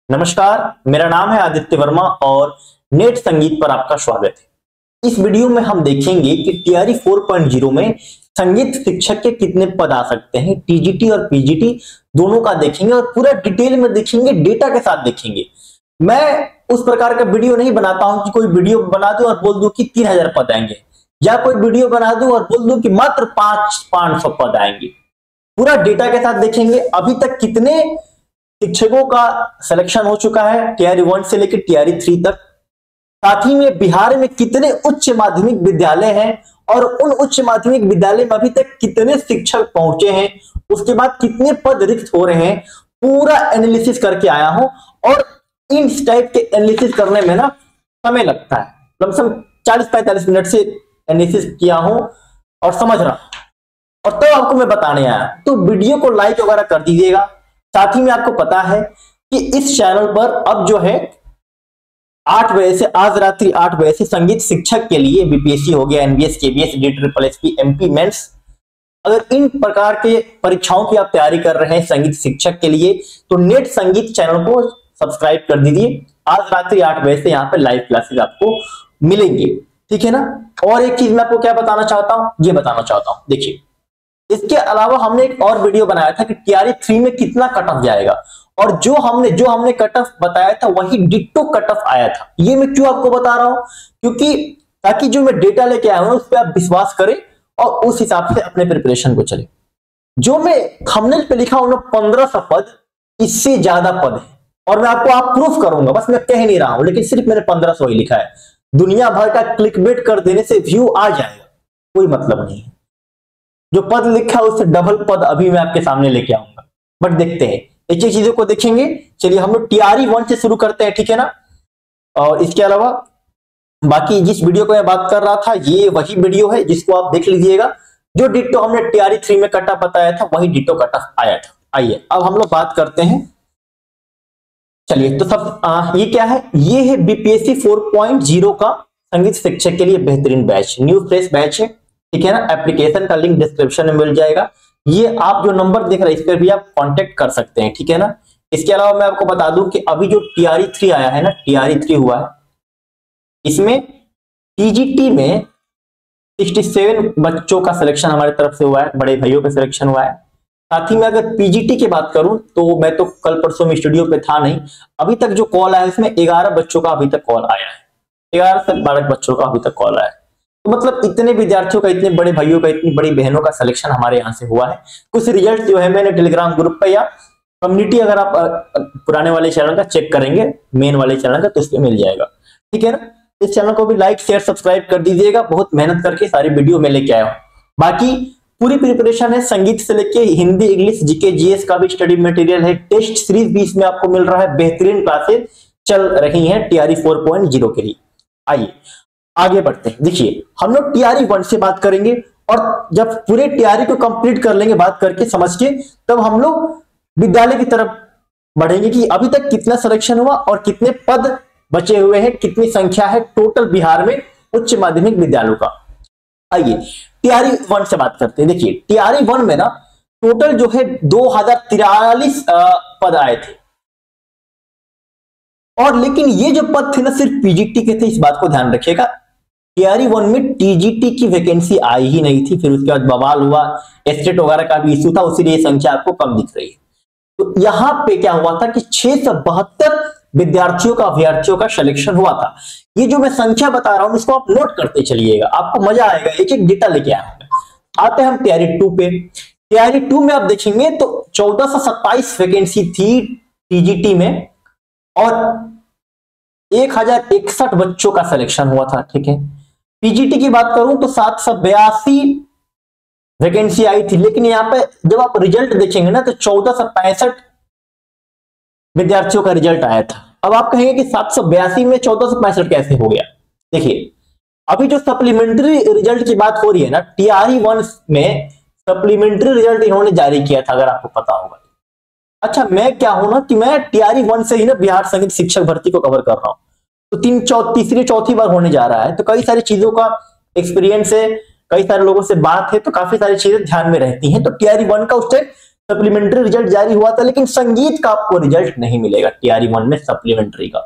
नमस्कार, मेरा नाम है आदित्य वर्मा और नेट संगीत पर आपका स्वागत है। इस वीडियो में हम देखेंगे कि टीआरई 4.0 में संगीत शिक्षक के कितने पद आ सकते हैं। टीजीटी और पीजीटी दोनों का देखेंगे और पूरा डिटेल में देखेंगे, डेटा के साथ देखेंगे। मैं उस प्रकार का वीडियो नहीं बनाता हूं कि कोई वीडियो बना दूं और बोल दूं कि 3000 पद आएंगे, या कोई वीडियो बना दूं और बोल दूं कि मात्र 500 पद आएंगे। पूरा डेटा के साथ देखेंगे अभी तक कितने शिक्षकों का सिलेक्शन हो चुका है टीआरई 1 से लेकर टीआरई 3 तक। साथ ही में बिहार में कितने उच्च माध्यमिक विद्यालय हैं और उन उच्च माध्यमिक विद्यालय में अभी तक कितने शिक्षक पहुंचे हैं, उसके बाद कितने पद रिक्त हो रहे हैं, पूरा एनालिसिस करके आया हूं। और इन टाइप के एनालिसिस करने में ना समय लगता है, लमसम 40-45 मिनट से एनालिसिस किया हूं और समझ रहा हूं, और तब आपको मैं बताने आया। तो वीडियो को लाइक वगैरह कर दीजिएगा। साथ ही में आपको पता है कि इस चैनल पर अब जो है 8 बजे से, आज रात्रि 8 बजे से संगीत शिक्षक के लिए बीपीएससी हो गया, एनबीएस, केबीएस, डीट्रिपलएसपी, एमपी मेंस, अगर इन प्रकार के परीक्षाओं की आप तैयारी कर रहे हैं संगीत शिक्षक के लिए, तो नेट संगीत चैनल को सब्सक्राइब कर दीजिए। आज रात्रि 8 बजे से यहाँ पे लाइव क्लासेस आपको मिलेंगे, ठीक है ना। और एक चीज मैं आपको क्या बताना चाहता हूं, ये बताना चाहता हूं, देखिए इसके अलावा हमने एक और वीडियो बनाया था कि टीआरई 3 में कितना कट ऑफ जाएगा, और जो हमने कट ऑफ बताया था वही डिट्टो कट ऑफ आया था। ये मैं क्यों आपको बता रहा हूं, क्योंकि ताकि जो मैं डेटा लेके आया हूं उस पर आप विश्वास करें और उस हिसाब से अपने प्रिपरेशन को चले। जो मैं थंबनेल पे लिखा हूं ना 1500 पद, इससे ज्यादा पद है, और मैं आपको आप प्रूफ करूंगा, बस मैं कह नहीं रहा हूं, लेकिन सिर्फ मैंने 1500 ही लिखा है। दुनिया भर का क्लिकबेट कर देने से व्यू आ जाएगा, कोई मतलब नहीं है। जो पद लिखा है उससे डबल पद अभी मैं आपके सामने लेके आऊंगा, बट देखते हैं, एक एक चीजों को देखेंगे। चलिए हम लोग टीआरई 1 से शुरू करते हैं, ठीक है ना। और इसके अलावा बाकी जिस वीडियो को मैं बात कर रहा था ये वही वीडियो है जिसको आप देख लीजिएगा। जो डिट्टो हमने टीआरई 3 में कट ऑफ बताया था वही डिट्टो कट ऑफ आया था। आइए अब हम लोग बात करते हैं। चलिए तो सब ये क्या है, ये है बीपीएससी 4.0 का संगीत शिक्षक के लिए बेहतरीन बैच, न्यू फ्रेश बैच है, ठीक है ना। एप्लीकेशन का लिंक डिस्क्रिप्शन में मिल जाएगा। ये आप जो नंबर देख रहे हैं इस पर भी आप कांटेक्ट कर सकते हैं, ठीक है ना। इसके अलावा मैं आपको बता दूं कि अभी जो टीआरई 3 आया है ना, टीआरई 3 हुआ है, इसमें टीजीटी में 67 बच्चों का सिलेक्शन हमारी तरफ से हुआ है, बड़े भाइयों का सिलेक्शन हुआ है। साथ ही में अगर पीजीटी की बात करूं तो मैं तो कल परसों में स्टूडियो पे था नहीं, अभी तक जो कॉल आया है इसमें 11 बच्चों का अभी तक कॉल आया है, 11 से 12 बच्चों का अभी तक कॉल आया है। तो मतलब इतने विद्यार्थियों का, इतने बड़े भाइयों का, इतनी बड़ी बहनों का सिलेक्शन हमारे यहाँ से हुआ है। कुछ रिजल्ट जो है मैंने टेलीग्राम ग्रुप पे या कम्युनिटी, अगर आप पुराने वाले चैनल का चेक करेंगे, मेन वाले चैनल का, तो उस पर मिल जाएगा, ठीक है ना। इस चैनल को भी लाइक शेयर सब्सक्राइब कर दीजिएगा, बहुत मेहनत करके सारी वीडियो में लेके आया हूँ। बाकी पूरी प्रिपरेशन है, संगीत से लेके हिंदी, इंग्लिश, जीके, जीएस का भी स्टडी मटेरियल है, टेस्ट सीरीज भी इसमें आपको मिल रहा है, बेहतरीन क्लासेस चल रही है टीआरई 4.0 के लिए। आइए आगे बढ़ते हैं। देखिए हम लोग टीआरई 1 से बात करेंगे, और जब पूरे टीआरई को कंप्लीट कर लेंगे बात करके समझ के, तब हम लोग विद्यालय की तरफ बढ़ेंगे कि अभी तक कितना सिलेक्शन हुआ और कितने पद बचे हुए हैं, कितनी संख्या है टोटल बिहार में उच्च माध्यमिक विद्यालयों का। आइए टीआरई 1 से बात करते हैं। देखिए टीआरई 1 में ना टोटल जो है 2043 पद आए थे, और लेकिन ये जो पद थे ना सिर्फ पीजीटी के थे, इस बात को ध्यान रखिएगा। टीआरई 1 में टीजीटी की वैकेंसी आई ही नहीं थी, फिर उसके बाद बवाल हुआ, एस्टेट वगैरह का भी इशू था, उसीलिए संख्या आपको कम दिख रही है। तो यहां पे क्या हुआ था कि 672 विद्यार्थियों का, अभ्यर्थियों का सिलेक्शन हुआ था। ये जो मैं संख्या बता रहा हूं इसको आप नोट करते चलिएगा, आपको मजा आएगा, एक एक डेटा लेके आएंगे। आते हैं हम टीआरई 2 पे। टीआरई 2 में आप देखेंगे तो 1427 वैकेंसी थी टीजीटी में, और 1061 बच्चों का सिलेक्शन हुआ था, ठीक है। पीजीटी की बात करूं तो 782 वैकेंसी आई थी, लेकिन यहां पे जब आप रिजल्ट देखेंगे ना तो 1465 विद्यार्थियों का रिजल्ट आया था। अब आप कहेंगे कि 782 में 1465 कैसे हो गया। देखिए अभी जो सप्लीमेंट्री रिजल्ट की बात हो रही है ना, टीआरई 1 में सप्लीमेंट्री रिजल्ट इन्होंने जारी किया था, अगर आपको पता होगा। अच्छा मैं क्या हूं ना कि मैं टीआरई 1 से ही ना बिहार संगीत शिक्षक भर्ती को कवर कर रहा हूं, तो तीसरी चौथी बार होने जा रहा है, तो कई सारी चीजों का एक्सपीरियंस है, कई सारे लोगों से बात है, तो काफी सारी चीजें ध्यान में रहती हैं। तो टीआरई 1 का उस टाइम सप्लीमेंट्री रिजल्ट जारी हुआ था, लेकिन संगीत का आपको रिजल्ट नहीं मिलेगा टीआरई 1 में सप्लीमेंट्री का।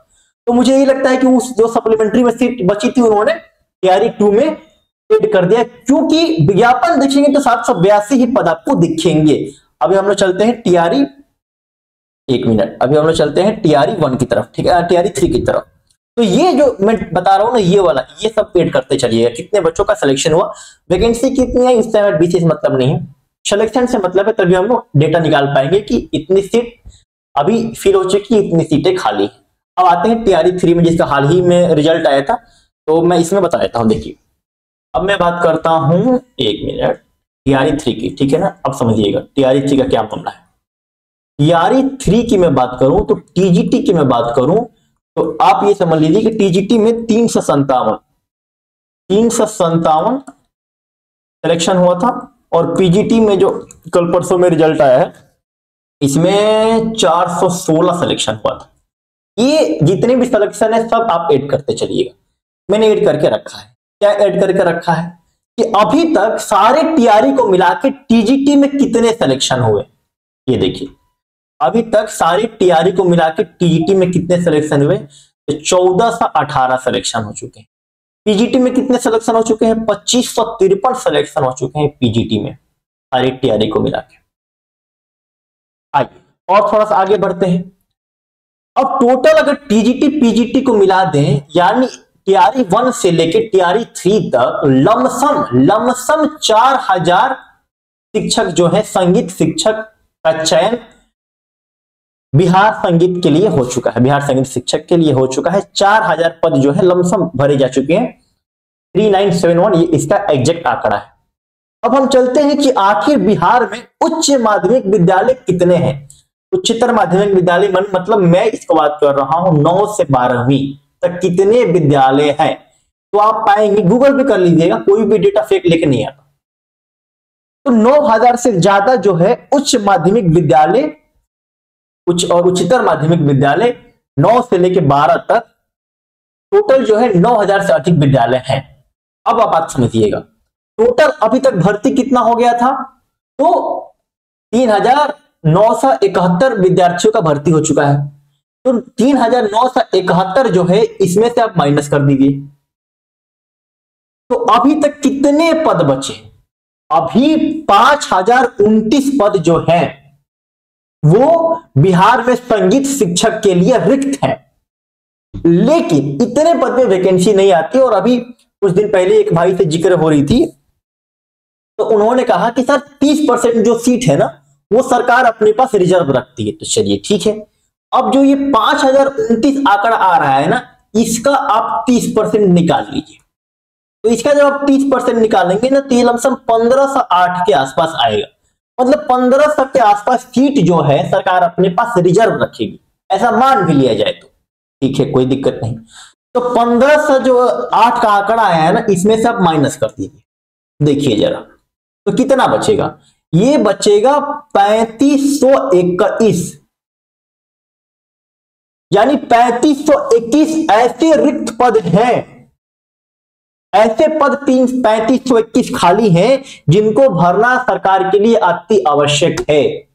तो मुझे ये लगता है कि उस जो सप्लीमेंट्री में सीट बची थी उन्होंने टीआरई 2 में ऐड कर दिया, क्योंकि विज्ञापन देखेंगे तो 782 ही पद आपको दिखेंगे। अभी हम लोग चलते हैं टीआरई, एक मिनट, अभी हम लोग चलते हैं टीआरई 1 की तरफ, ठीक है, टीआरई 3 की तरफ। तो ये जो मैं बता रहा हूं ना, ये वाला, ये सब ऐड करते चलिएगा। कितने बच्चों का सिलेक्शन हुआ, वैकेंसी कितनी है, इससे हमें विशेष मतलब नहीं है, सिलेक्शन से मतलब है। तभी हम लोग डेटा निकाल पाएंगे कि इतनी सीट अभी फिल हो चुकी है, इतनी सीटें खाली। अब आते हैं टीआरई 3 में, जिसका हाल ही में रिजल्ट आया था, तो मैं इसमें बता देता हूं। देखिए अब मैं बात करता हूं, एक मिनट, टीआरई 3 की, ठीक है ना। अब समझिएगा टीआरई 3 का क्या मामला है। टीआरई 3 की मैं बात करूं तो टीजीटी की मैं बात करूं तो आप ये समझ लीजिए कि टीजीटी में 357 सिलेक्शन हुआ था, और पीजीटी में जो कल परसों में रिजल्ट आया है इसमें 416 सिलेक्शन हुआ था। ये जितने भी सिलेक्शन है सब आप ऐड करते चलिएगा। मैंने ऐड करके रखा है, क्या ऐड करके रखा है कि अभी तक सारे टीआरई को मिला के टीजीटी में कितने सिलेक्शन हुए, ये देखिए। अभी तक सारे टीआरई को मिला के टीजीटी में कितने सिलेक्शन हुए, 1418 सिलेक्शन हो चुके हैं। पीजीटी में कितने सिलेक्शन हो चुके हैं, 2553 सिलेक्शन हो चुके हैं पीजीटी में, सारे टीआरई को मिला के। आइए और थोड़ा सा आगे बढ़ते हैं। अब टोटल अगर टीजीटी पीजीटी को मिला दें, यानी टीआरई 1 से लेके टीआरई 3 तक लमसम 4000 शिक्षक जो है, संगीत शिक्षक का चयन बिहार संगीत के लिए हो चुका है, बिहार संगीत शिक्षक के लिए हो चुका है। 4000 पद जो है लमसम भरे जा चुके हैं, 3971 ये इसका एग्जैक्ट आंकड़ा है। अब हम चलते हैं कि आखिर बिहार में उच्च माध्यमिक विद्यालय कितने हैं। उच्चतर माध्यमिक विद्यालय मतलब मैं इसको बात कर रहा हूं 9 से 12वीं तक कितने विद्यालय हैं, तो आप पाएंगे, गूगल पे कर लीजिएगा, कोई भी डेटा फेक लेके नहीं आता। तो 9000 से ज्यादा जो है उच्च माध्यमिक विद्यालय, उच्च और उच्चतर माध्यमिक विद्यालय 9 से लेके 12 तक टोटल जो है 9000 से अधिक विद्यालय हैं। अब आप बात समझिएगा, टोटल अभी तक भर्ती कितना हो गया था, तो 3971 विद्यार्थियों का भर्ती हो चुका है। तो 3971 जो है इसमें से आप माइनस कर दीजिए, तो अभी तक कितने पद बचे, अभी 5029 पद जो है वो बिहार में संगीत शिक्षक के लिए रिक्त है। लेकिन इतने पद में वैकेंसी नहीं आती, और अभी कुछ दिन पहले एक भाई से जिक्र हो रही थी, तो उन्होंने कहा कि सर 30% जो सीट है ना वो सरकार अपने पास रिजर्व रखती है। तो चलिए ठीक है, अब जो ये 5029 आंकड़ा आ रहा है ना, इसका आप 30% निकाल लीजिए। तो इसका जब आप 30% निकालेंगे ना, तो ये लमसम 1508 के आसपास आएगा। मतलब 1500 के आसपास सीट जो है सरकार अपने पास रिजर्व रखेगी, ऐसा मान भी लिया जाए तो ठीक है, कोई दिक्कत नहीं। तो 1500 जो 8 का आंकड़ा आया है ना, इसमें से आप माइनस कर दीजिए, देखिए जरा, तो कितना बचेगा, ये बचेगा 3521, यानी 3521 ऐसे रिक्त पद हैं, ऐसे पद 3521 खाली हैं जिनको भरना सरकार के लिए अति आवश्यक है।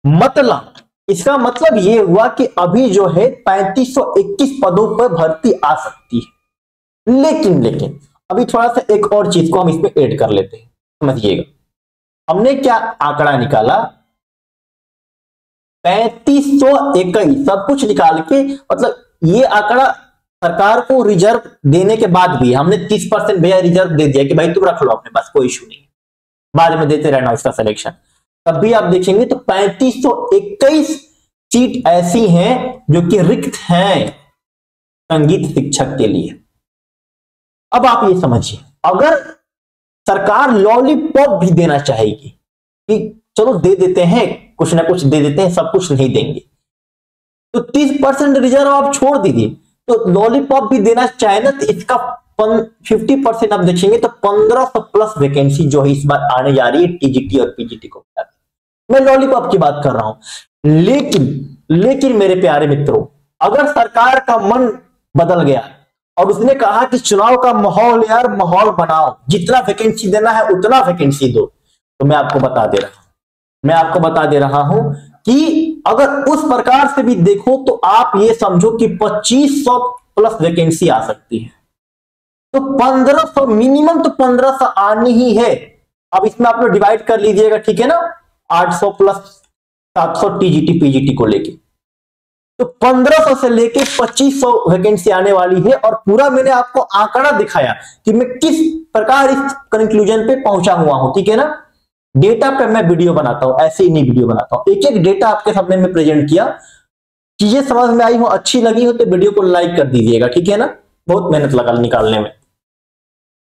मतलब इसका मतलब यह हुआ कि अभी जो है 3521 पदों पर भर्ती आ सकती है। लेकिन अभी थोड़ा सा एक और चीज को हम इसमें ऐड कर लेते हैं, समझिएगा। हमने क्या आंकड़ा निकाला, 3521 सब कुछ निकाल के, मतलब ये आंकड़ा सरकार को रिजर्व देने के बाद भी हमने 30% भैया रिजर्व दे दिया कि भाई तुम रख लो अपने पास, कोई इशू नहीं, बाद में देते रहना इसका सिलेक्शन। तब भी आप देखेंगे तो 3521 सीट ऐसी हैं जो कि रिक्त हैं संगीत शिक्षक के लिए। अब आप ये समझिए, अगर सरकार लॉलीपॉप भी देना चाहेगी कि चलो दे देते हैं, कुछ ना कुछ दे देते हैं, सब कुछ नहीं देंगे, तो 30% रिजर्व आप छोड़ दीजिए, तो लॉलीपॉप भी देना चाहे ना, तो इसका 50% आप देखेंगे तो 1500 प्लस वैकेंसी जो है इस बार आने जा रही है टीजीटी और पीजीटी को। मैं लॉलीपॉप की बात कर रहा हूं। लेकिन मेरे प्यारे मित्रों, अगर सरकार का मन बदल गया और उसने कहा कि चुनाव का माहौल यार, माहौल बनाओ, जितना वैकेंसी देना है उतना वैकेंसी दो, तो मैं आपको बता दे रहा हूं, मैं आपको बता दे रहा हूं कि अगर उस प्रकार से भी देखो तो आप ये समझो कि 2500 प्लस वैकेंसी आ सकती है। तो 1500 मिनिमम, तो 1500 आनी ही है। अब इसमें आप लोग डिवाइड कर लीजिएगा, ठीक है ना, 800 प्लस 700 टीजीटी पीजीटी को लेके, तो 1500 से लेके 2500 वैकेंसी आने वाली है। और पूरा मैंने आपको आंकड़ा दिखाया कि मैं किस प्रकार इस कंक्लूजन पे पहुंचा हुआ हूं, ठीक है ना। डेटा पे मैं वीडियो बनाता हूं, ऐसे ही नहीं वीडियो बनाता हूं, एक एक डेटा आपके सामने में प्रेजेंट किया। चीजें समझ में आई हो, अच्छी लगी हो तो वीडियो को लाइक कर दीजिएगा, ठीक है ना, बहुत मेहनत लगा निकालने में।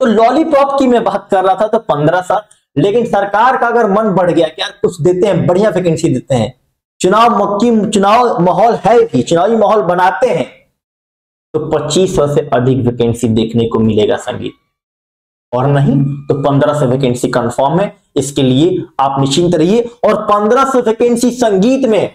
तो लॉलीपॉप की मैं बात कर रहा था तो 1500, लेकिन सरकार का अगर मन बढ़ गया कि यार कुछ देते हैं, बढ़िया वैकेंसी देते हैं, चुनाव माहौल है भी, चुनावी माहौल बनाते हैं, तो 2500 से अधिक वैकेंसी देखने को मिलेगा संगीत, और नहीं तो 1500 वैकेंसी कंफर्म है। इसके लिए आप निश्चिंत रहिए। और 1500 वैकेंसी संगीत में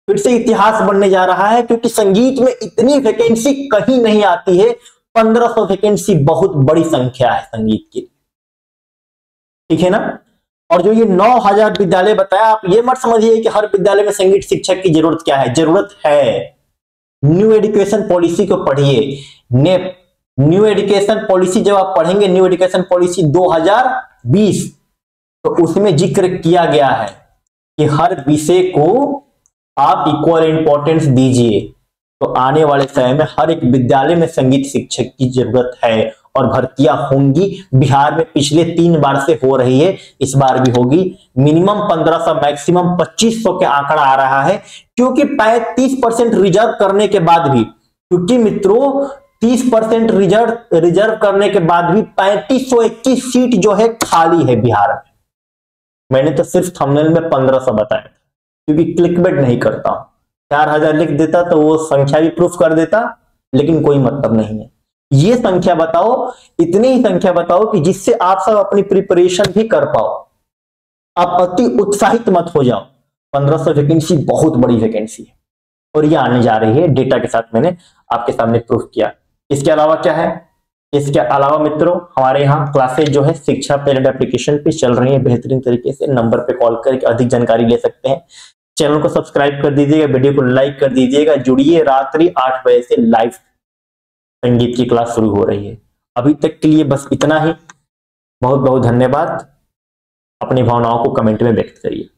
फिर से इतिहास बनने जा रहा है, क्योंकि संगीत में इतनी वैकेंसी कहीं नहीं आती है। 1500 वैकेंसी बहुत बड़ी संख्या है संगीत की, ठीक है ना। और जो ये 9000 विद्यालय बताया, आप ये मत समझिए कि हर विद्यालय में संगीत शिक्षक की जरूरत क्या है, जरूरत है। न्यू एजुकेशन पॉलिसी को पढ़िए, नेप न्यू एजुकेशन पॉलिसी जब आप पढ़ेंगे, न्यू एजुकेशन पॉलिसी 2020, तो उसमें जिक्र किया गया है कि हर विषय को आप इक्वल इंपॉर्टेंस दीजिए। तो आने वाले समय में हर एक विद्यालय में संगीत शिक्षक की जरूरत है, और भर्तियां होंगी। बिहार में पिछले 3 बार से हो रही है, इस बार भी होगी। मिनिमम 1500, मैक्सिमम 2500 के आंकड़ा आ रहा है, क्योंकि 35% रिजर्व करने के बाद भी, क्योंकि मित्रों 30% रिजर्व करने के बाद भी 3521 सीट जो है खाली है बिहार में। मैंने तो सिर्फ थंबनेल में 1500 बताया था, क्योंकि क्लिकबेट नहीं करता हूं। 4000 लिख देता तो वो संख्या भी प्रूफ कर देता, लेकिन कोई मतलब नहीं है। ये संख्या बताओ, इतनी ही संख्या बताओ कि जिससे आप सब अपनी प्रिपरेशन भी कर पाओ। आप अति उत्साहित मत हो जाओ। 1500 वैकेंसी बहुत बड़ी वैकेंसी है, और ये आने जा रही है। डेटा के साथ मैंने आपके सामने प्रूफ किया। इसके अलावा क्या है, इसके अलावा मित्रों हमारे यहाँ क्लासेज जो है शिक्षा पेरेंट एप्लीकेशन पे चल रही है बेहतरीन तरीके से। नंबर पे कॉल करके अधिक जानकारी ले सकते हैं। चैनल को सब्सक्राइब कर दीजिएगा, वीडियो को लाइक कर दीजिएगा। जुड़िए, रात्रि 8 बजे से लाइव संगीत की क्लास शुरू हो रही है। अभी तक के लिए बस इतना ही। बहुत बहुत धन्यवाद। अपनी भावनाओं को कमेंट में व्यक्त करिए।